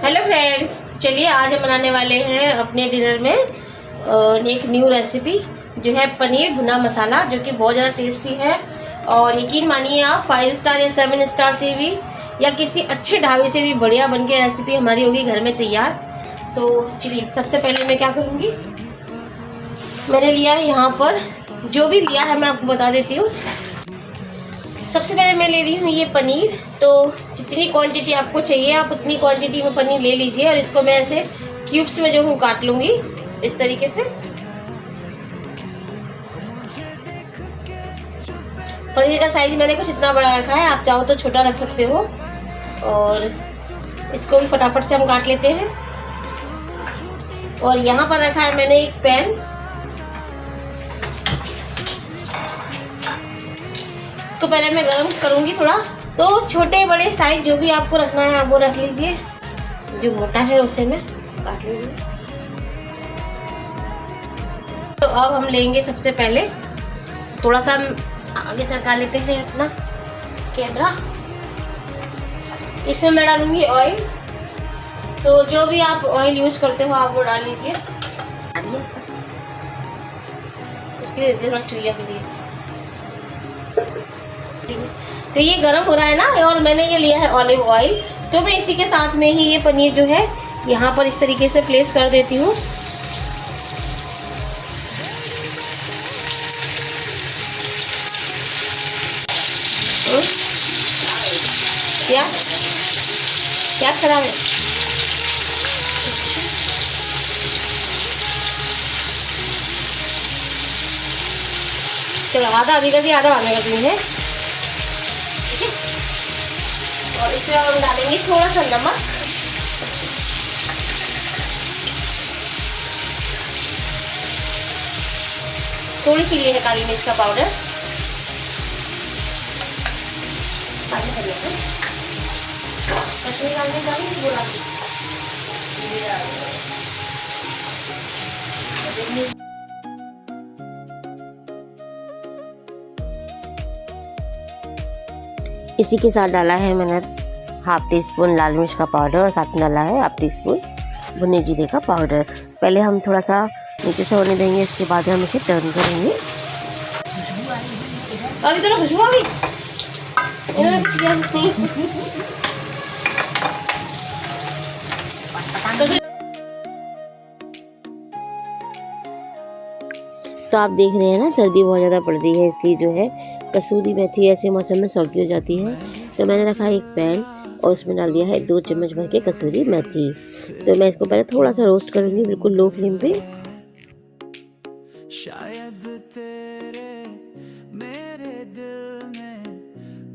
Hello friends, चलिए आज हम बनाने वाले हैं अपने डिनर में एक न्यू रेसिपी जो है पनीर भुना मसाला, जो कि बहुत ज़्यादा टेस्टी है। और यकीन मानिए आप 5 स्टार या 7 स्टार से भी या किसी अच्छे ढाबे से भी बढ़िया बन के रेसिपी हमारी होगी घर में तैयार। तो चलिए सबसे पहले मैं क्या करूँगी, मैंने लिया है यहाँ पर, जो भी लिया है मैं आपको बता देती हूँ। सबसे पहले मैं ले रही हूँ ये पनीर। तो जितनी क्वांटिटी आपको चाहिए आप उतनी क्वांटिटी में पनीर ले लीजिए, और इसको मैं ऐसे क्यूब्स में जो हूँ काट लूँगी इस तरीके से। पनीर का साइज मैंने कुछ इतना बड़ा रखा है, आप चाहो तो छोटा रख सकते हो। और इसको भी फटाफट से हम काट लेते हैं। और यहाँ पर रखा है मैंने एक पैन, इसको पहले मैं गरम करूंगी थोड़ा। तो छोटे बड़े साइज जो भी आपको रखना है आप वो रख लीजिए, जो मोटा है उसे मैं काट लूंगी। तो अब हम लेंगे सबसे पहले, थोड़ा सा आगे सरका लेते हैं अपना कैमरा। इसमें मैं डालूंगी ऑयल। तो जो भी आप ऑयल यूज करते हो आप वो डाल लीजिए। उसके लिए थोड़ा चुइया के लिए। तो ये गरम हो रहा है ना, और मैंने ये लिया है ऑलिव ऑयल। तो मैं इसी के साथ में ही ये पनीर जो है यहाँ पर इस तरीके से प्लेस कर देती हूँ। क्या क्या खराब है? चलो आधा अभी कर दिया, आधा आने कर दी है। और इसमें हम डालेंगे थोड़ा सा नमक, थोड़ी सी ये है काली मिर्च का पाउडर। इसी के साथ डाला है मैंने हाफ टी स्पून लाल मिर्च का पाउडर, और साथ में डाला है हाफ टी स्पून भुने जीरे का पाउडर। पहले हम थोड़ा सा नीचे से होने देंगे, इसके बाद हम इसे टर्न करेंगे। अभी तो खुशबू आ गई। तो आप देख रहे हैं ना, सर्दी बहुत ज़्यादा पड़ रही है, इसलिए जो है कसूरी मेथी ऐसे मौसम में सौगी हो जाती है। तो मैंने रखा है एक पैन और उसमें डाल दिया है 2 चम्मच भर के कसूरी मेथी। तो मैं इसको पहले थोड़ा सा रोस्ट करूँगी, बिल्कुल लो फ्लेम पे। शायद तेरे मेरे दिल में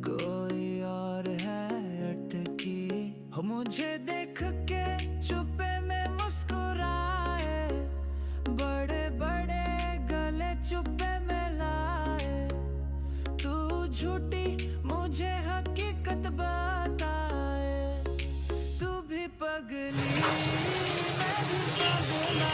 कोई और है अटकी, मुझे देख के चुप्पे में मुस्कुराए, बड़े बड़े गले चुप्पे में लाए, तू झूठी मुझे हकीकत बताए, तू भी पगली मैं भी पगला।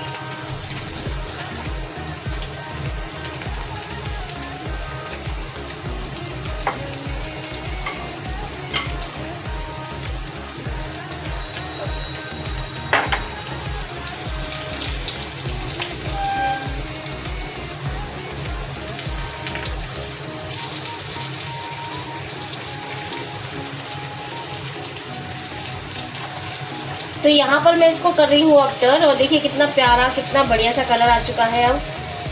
तो यहाँ पर मैं इसको कर रही हूँ अब टर्न, और देखिए कितना प्यारा, कितना बढ़िया सा कलर आ चुका है। अब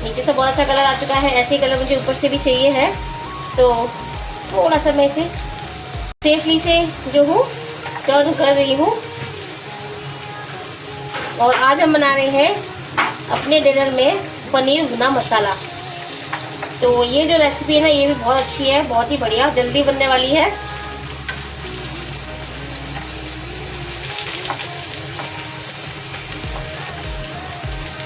नीचे से बहुत अच्छा कलर आ चुका है, ऐसे ही कलर मुझे ऊपर से भी चाहिए है। तो थोड़ा सा मैं इसे सेफली से जो हूँ टर्न कर रही हूँ। और आज हम बना रहे हैं अपने डिनर में पनीर भुना मसाला। तो ये जो रेसिपी है ना, ये भी बहुत अच्छी है, बहुत ही बढ़िया, जल्दी बनने वाली है।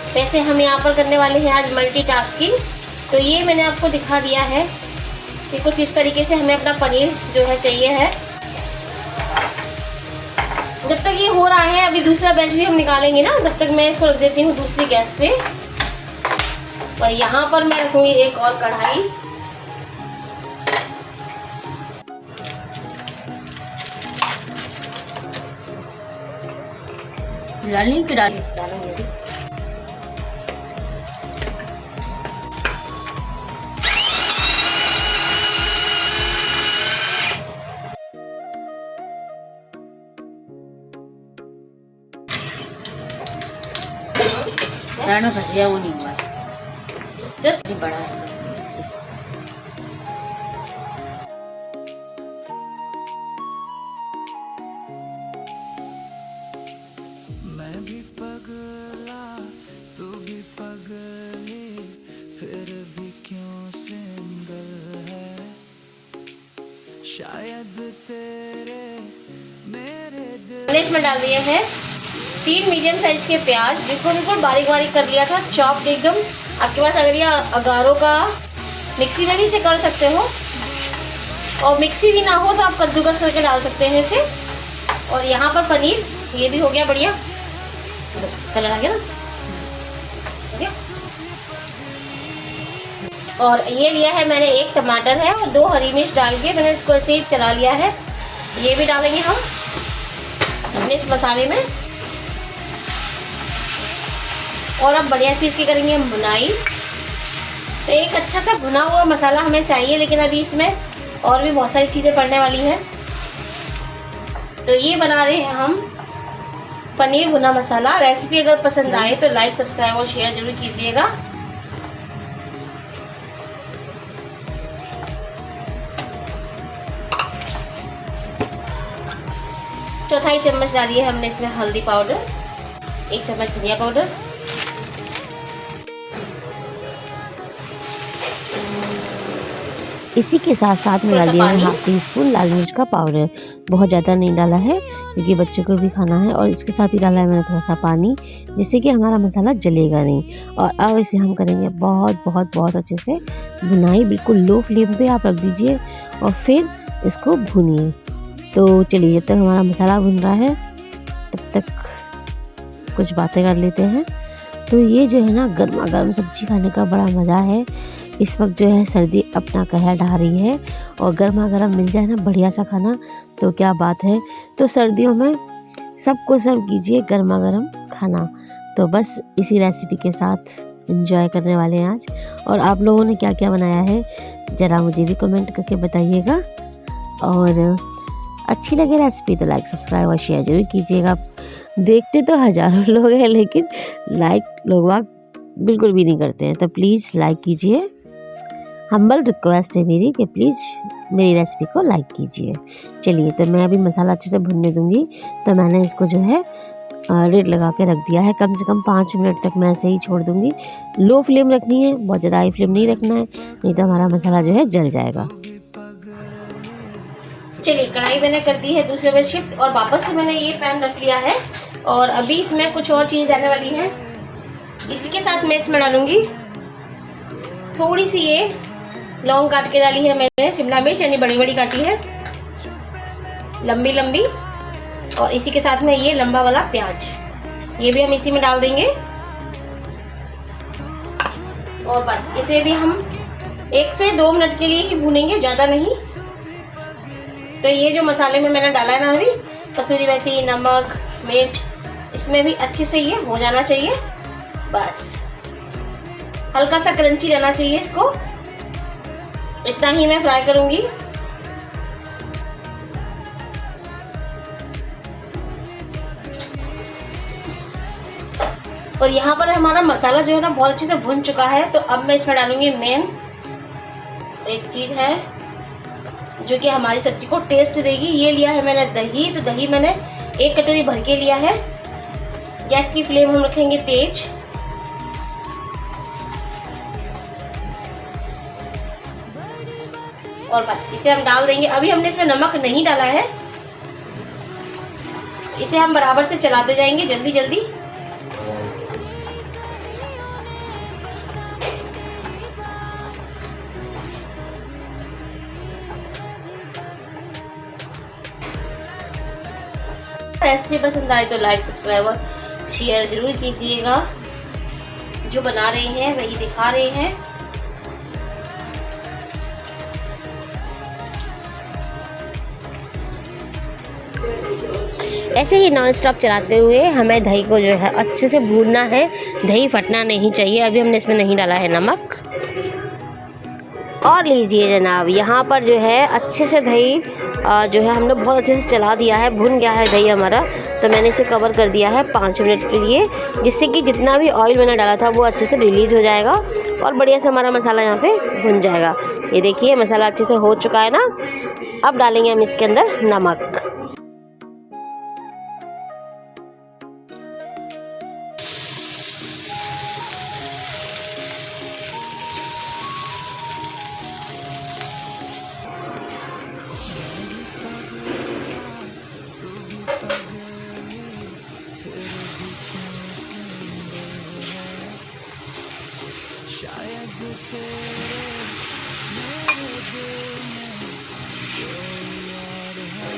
वैसे हम यहाँ पर करने वाले हैं आज मल्टीटास्किंग। तो ये मैंने आपको दिखा दिया है कि कुछ इस तरीके से हमें अपना पनीर जो है चाहिए है। जब तक ये हो रहा है, अभी दूसरा बैच भी हम निकालेंगे ना, तब तक मैं इसको रख देती हूँ दूसरी गैस पे। और यहाँ पर मैं रखूँगी एक और कढ़ाई। डालनी कि डाल डालेंगे अभी। में फंस गया, वो नहीं हुआ, जस्ट बड़ा है। मैं भी पगला तू भी पगली, फिर भी क्यों सिंगल है, शायद तेरे मेरे दिल। हमने इसमें डाल दिए हैं 3 मीडियम साइज के प्याज, जिनको बिल्कुल बारीक बारीक कर लिया था, चॉप्ड एकदम। आपके पास अगर ये अगारों का मिक्सी में भी इसे कर सकते हो, और मिक्सी भी ना हो तो आप कद्दूकस करके डाल सकते हैं इसे। और यहाँ पर पनीर, ये भी हो गया बढ़िया, कलर आ गया ना, हो गया। और ये लिया है मैंने 1 टमाटर है और 2 हरी मिर्च डाल के मैंने इसको ऐसे ही चला लिया है। ये भी डालेंगे हम अपने इस मसाले में, और अब बढ़िया सी इसकी करेंगे हम भुनाई। तो एक अच्छा सा भुना हुआ मसाला हमें चाहिए, लेकिन अभी इसमें और भी बहुत सारी चीज़ें पड़ने वाली हैं। तो ये बना रहे हैं हम पनीर भुना मसाला। रेसिपी अगर पसंद आए तो लाइक, सब्सक्राइब और शेयर जरूर कीजिएगा। चौथाई चम्मच डालिए हमने इसमें हल्दी पाउडर, 1 चम्मच धनिया पाउडर, इसी के साथ साथ में डाल दिया है हाफ टी स्पून लाल मिर्च का पाउडर। बहुत ज़्यादा नहीं डाला है क्योंकि बच्चों को भी खाना है। और इसके साथ ही डाला है मैंने थोड़ा सा पानी, जिससे कि हमारा मसाला जलेगा नहीं। और अब इसे हम करेंगे बहुत बहुत बहुत अच्छे से भुनाई। बिल्कुल लो फ्लेम पे आप रख दीजिए और फिर इसको भूनिए। तो चलिए, जब तक हमारा मसाला भुन रहा है तब तक कुछ बातें कर लेते हैं। तो ये जो है ना, गर्मा गर्म सब्जी खाने का बड़ा मज़ा है। इस वक्त जो है सर्दी अपना कहर ढा रही है, और गर्मा गर्म मिल जाए ना बढ़िया सा खाना तो क्या बात है। तो सर्दियों में सबको सर्व कीजिए गर्मा गर्म खाना। तो बस इसी रेसिपी के साथ एंजॉय करने वाले हैं आज। और आप लोगों ने क्या क्या बनाया है ज़रा मुझे भी कमेंट करके बताइएगा। और अच्छी लगे रेसिपी तो लाइक, सब्सक्राइब और शेयर जरूर कीजिएगा। देखते तो हज़ारों लोग हैं, लेकिन लाइक लोग बिल्कुल भी नहीं करते हैं। तो प्लीज़ लाइक कीजिए। हम्बल रिक्वेस्ट है मेरी कि प्लीज़ मेरी रेसिपी को लाइक कीजिए। चलिए, तो मैं अभी मसाला अच्छे से भुनने दूंगी। तो मैंने इसको जो है लिड लगा के रख दिया है। कम से कम 5 मिनट तक मैं ऐसे ही छोड़ दूंगी। लो फ्लेम रखनी है, बहुत ज़्यादा हाई फ्लेम नहीं रखना है, नहीं तो हमारा मसाला जो है जल जाएगा। चलिए, कढ़ाई मैंने कर दी है दूसरे में शिफ्ट, और वापस से मैंने ये पैन रख लिया है। और अभी इसमें कुछ और चीज़ डालने वाली है। इसी के साथ मैं इसमें डालूंगी थोड़ी सी ये लौंग काट के डाली है मैंने, शिमला मिर्च यानी बड़ी बड़ी काटी है लंबी लंबी, और इसी के साथ में ये लंबा वाला प्याज, ये भी हम इसी में डाल देंगे। और बस इसे भी हम 1 से 2 मिनट के लिए ही भूनेंगे, ज़्यादा नहीं। तो ये जो मसाले में मैंने डाला है ना अभी, कसूरी मेथी, नमक, मिर्च, इसमें भी अच्छे से ये हो जाना चाहिए। बस हल्का सा क्रंची रहना चाहिए इसको, इतना ही मैं फ्राई करूंगी। और यहाँ पर हमारा मसाला जो है ना बहुत अच्छे से भुन चुका है। तो अब मैं इसमें डालूंगी मेन एक चीज़ है जो कि हमारी सब्जी को टेस्ट देगी। ये लिया है मैंने दही। तो दही मैंने 1 कटोरी भर के लिया है। गैस की फ्लेम हम रखेंगे तेज। और बस इसे हम डाल देंगे। अभी हमने इसमें नमक नहीं डाला है, इसे हम बराबर से चलाते जाएंगे जल्दी जल्दी। रेसिपी पसंद आए तो लाइक, सब्सक्राइब और शेयर जरूर कीजिएगा। जो बना रहे हैं वही दिखा रहे हैं। ऐसे ही नॉन स्टॉप चलाते हुए हमें दही को जो है अच्छे से भूनना है। दही फटना नहीं चाहिए। अभी हमने इसमें नहीं डाला है नमक। और लीजिए जनाब, यहाँ पर जो है अच्छे से दही जो है हमने बहुत अच्छे से चला दिया है, भुन गया है दही हमारा। तो मैंने इसे कवर कर दिया है 5 मिनट के लिए, जिससे कि जितना भी ऑयल मैंने डाला था वो अच्छे से रिलीज़ हो जाएगा और बढ़िया से हमारा मसाला यहाँ पे भुन जाएगा। ये देखिए मसाला अच्छे से हो चुका है ना। अब डालेंगे हम इसके अंदर नमक। शायद तेरे मेरे दिल में कोई और है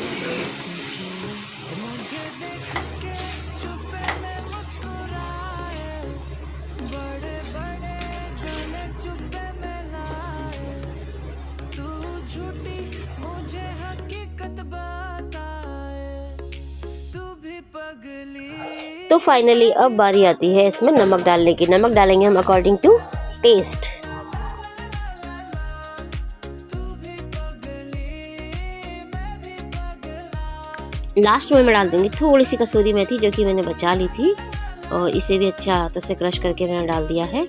खुशी, मुझे देख के चुप्पे में मुस्कुराए, बड़े बड़े गले चुप्पे में लाए, तू झूठी मुझे हकीकत बताए, तू भी पगली। तो फाइनली अब बारी आती है इसमें नमक डालने की। नमक डालेंगे हम अकॉर्डिंग टू टेस्ट। लास्ट में मैं डाल दूंगी थोड़ी सी कसूरी मेथी, जो कि मैंने बचा ली थी, और इसे भी अच्छा हाथों से क्रश करके मैंने डाल दिया है।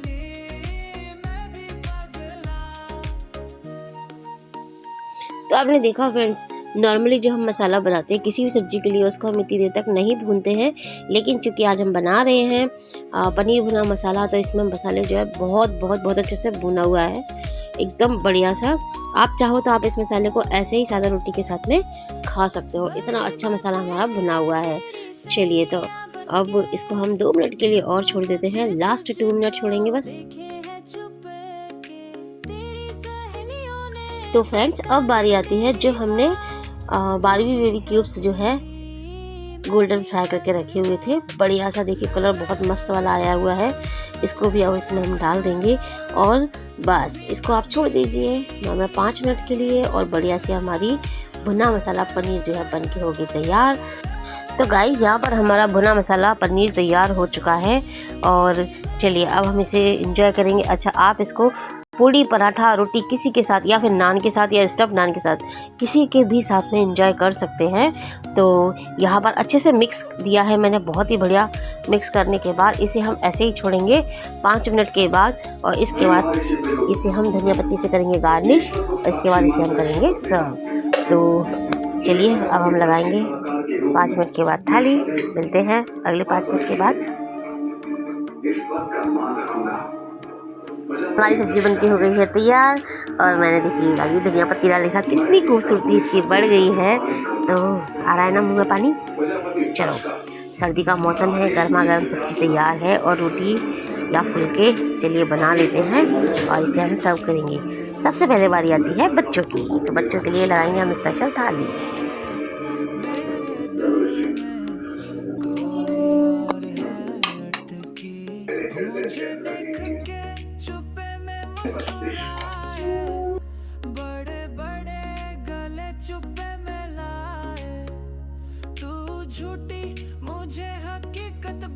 तो आपने देखा फ्रेंड्स, नॉर्मली जो हम मसाला बनाते हैं किसी भी सब्ज़ी के लिए, उसको हम इतनी देर तक नहीं भूनते हैं, लेकिन चूंकि आज हम बना रहे हैं पनीर भुना मसाला, तो इसमें मसाले जो है बहुत बहुत बहुत अच्छे से भुना हुआ है, एकदम बढ़िया सा। आप चाहो तो आप इस मसाले को ऐसे ही सादा रोटी के साथ में खा सकते हो, इतना अच्छा मसाला हमारा भुना हुआ है। चलिए, तो अब इसको हम 2 मिनट के लिए और छोड़ देते हैं। लास्ट 2 मिनट छोड़ेंगे बस। तो फ्रेंड्स, अब बारी आती है जो हमने बारबी बेबी क्यूब्स जो है गोल्डन फ्राई करके रखे हुए थे। बढ़िया सा देखिए कलर बहुत मस्त वाला आया हुआ है। इसको भी अब इसमें हम डाल देंगे और बस इसको आप छोड़ दीजिए नॉर्मल 5 मिनट के लिए, और बढ़िया से हमारी भुना मसाला पनीर जो है बन के होगी तैयार। तो गाइस, यहाँ पर हमारा भुना मसाला पनीर तैयार हो चुका है, और चलिए अब हम इसे एंजॉय करेंगे। अच्छा, आप इसको पूड़ी, पराठा, रोटी किसी के साथ, या फिर नान के साथ, या स्टफ नान के साथ, किसी के भी साथ में एंजॉय कर सकते हैं। तो यहाँ पर अच्छे से मिक्स दिया है मैंने, बहुत ही बढ़िया। मिक्स करने के बाद इसे हम ऐसे ही छोड़ेंगे 5 मिनट के बाद, और इसके बाद इसे हम धनिया पत्ती से करेंगे गार्निश, और इसके बाद इसे हम करेंगे सर्व। तो चलिए अब हम लगाएंगे 5 मिनट के बाद थाली। मिलते हैं अगले 5 मिनट के बाद। हमारी सब्जी बनके हो गई है तैयार, और मैंने देखिए लगी धनिया पत्ती डालने के साथ कितनी खूबसूरती इसकी बढ़ गई है। तो आ रहा है ना मुँह में पानी। चलो, सर्दी का मौसम है, गर्मा गर्म सब्जी तैयार है, और रोटी या फुलके चलिए बना लेते हैं, और इसे हम सर्व करेंगे। सबसे पहले बारी आती है बच्चों की, तो बच्चों के लिए लगाएंगे हम स्पेशल थाली। बड़े बड़े गले चुप्पे में लाए, तू झूठी मुझे हकीकत